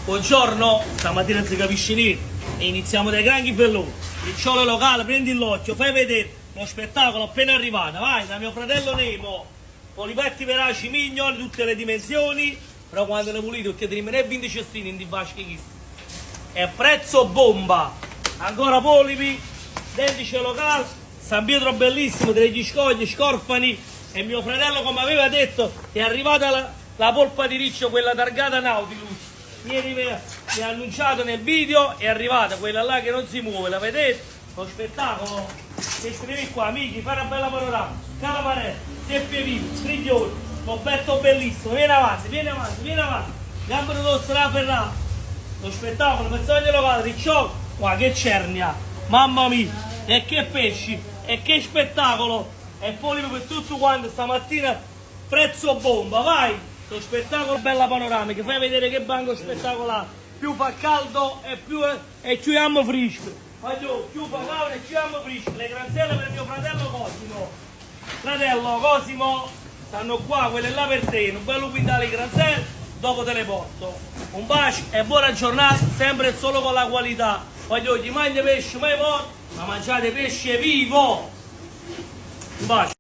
Buongiorno, stamattina non si capisce niente e iniziamo dai grandi belloni. Ricciolo locale, prendi l'occhio, fai vedere lo spettacolo appena arrivato, vai, da mio fratello Nemo, polipetti veraci, mignoli, tutte le dimensioni, però quando ne pulite perché te ne 20 cestini in di vaschi è prezzo bomba, ancora polipi, dendice locale, San Pietro bellissimo, degli scogli, scorfani e mio fratello come aveva detto è arrivata la polpa di riccio, quella targata Nautilus. Ieri mi ha annunciato nel video, è arrivata quella là che non si muove, la vedete? Lo spettacolo, che scrivi qua, amici, fai una bella panorama, calamarella, teppie vive, striglioni, coperto bellissimo, vieni avanti, vieni avanti, vieni avanti, gambero rosso, la ferrata, lo spettacolo, mezzogiorno locale, ricciolo, qua che cernia, mamma mia, e che pesci, e che spettacolo, e polipo per tutto quanto stamattina, prezzo bomba, vai! Lo spettacolo bella panoramica, fai vedere che banco spettacolare, più fa caldo e più ammo fresco, più fa caldo e più ammo fresco, le granzelle per mio fratello Cosimo, stanno qua, quelle là per te, un bello quintale di granzelle, dopo te le porto, un bacio e buona giornata, sempre e solo con la qualità, chi mangia pesce mai morto, ma mangiate pesce vivo, un bacio.